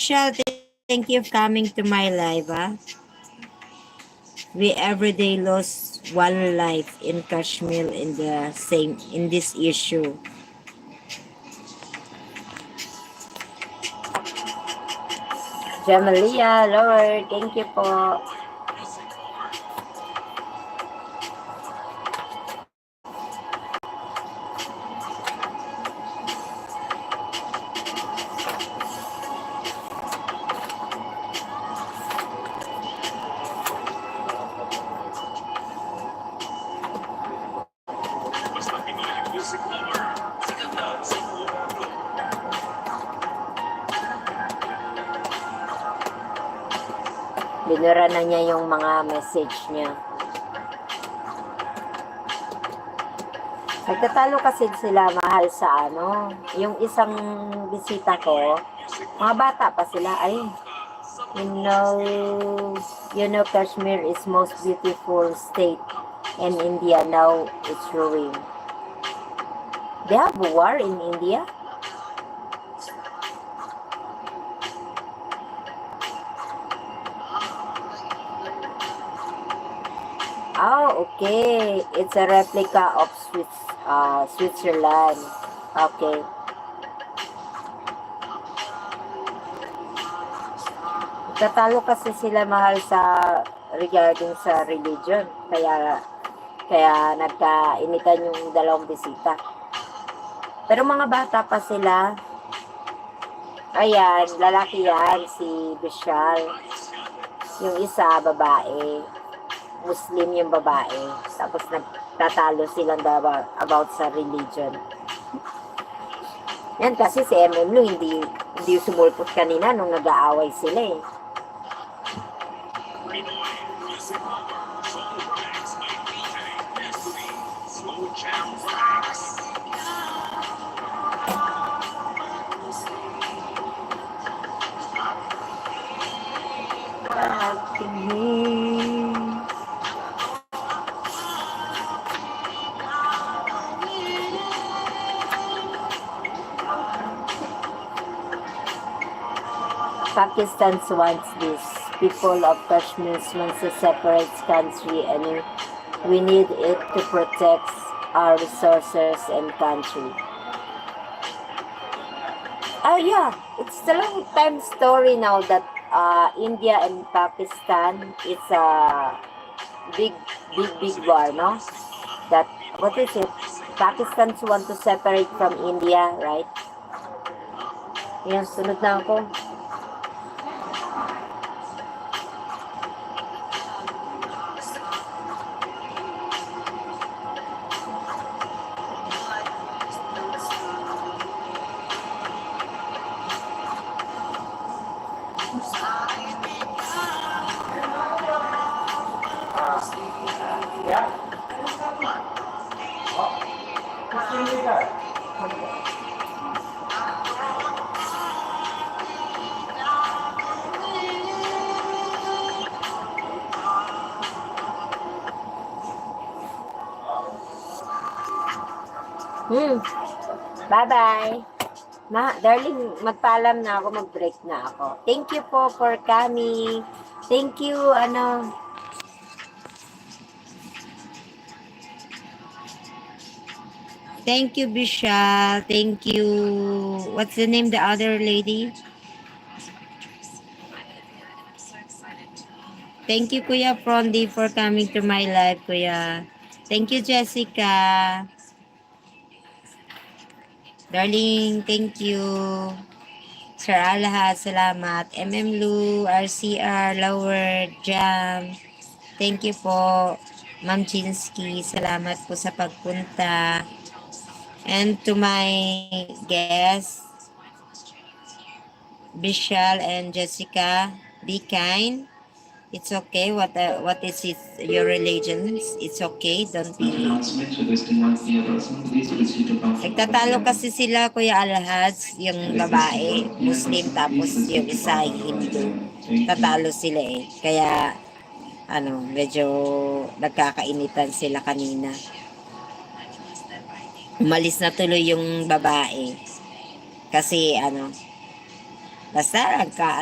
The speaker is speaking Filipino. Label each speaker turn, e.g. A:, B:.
A: Michelle, thank you for coming to my live. We every day lost one life in Kashmir in this issue. Jamalia, Lord, thank you po. Binura na niya yung mga message niya. Nagtatalo kasi sila mahal sa yung isang bisita ko, mga bata pa sila, ay, you know Kashmir is most beautiful state in India, now it's ruined. They have a war in India? Oh, okay. It's a replica of Switzerland. Okay. Tatalo kasi sila mahal regarding sa religion. Kaya nagkainitan yung dalawang bisita. Pero mga bata pa sila. Ayan, lalaki yan, si Bishal. Yung isa, babae. Muslim yung babae. Tapos nagtatalo silang about sa religion. Yan kasi si MM Lu hindi sumulpot kanina nung nag-aaway sila eh. Pakistan wants this. People of Kashmir wants a separate country and we need it to protect our resources and country. Yeah, it's a long time story now that India and Pakistan, it's a big war, no? That, what is it? Pakistan want to separate from India, right? Yan, sunod na ako. Bye-bye. Darling, magpaalam na ako, mag-break na ako. Thank you po for coming. Thank you, Thank you, Bishal. Thank you. What's the name, the other lady? Thank you, Kuya Frondi, for coming to my live, Kuya. Thank you, Jessica. Darling, thank you. Sir Alahat, salamat. MM Lu, RCR, Lower, Jam. Thank you po. Ma'am Chinsky, salamat po sa pagpunta. And to my guests, Bishal and Jessica, be kind. It's okay. What is it? Your religions? It's okay. Don't be. Nagtatalo kasi sila, Kuya Alhaj, yung babae, Muslim, tapos yung isa Hindu. Tatalo sila eh. Kaya, medyo nagkakainitan sila kanina. Umalis na tuloy yung babae. Kasi,
B: Basta nagka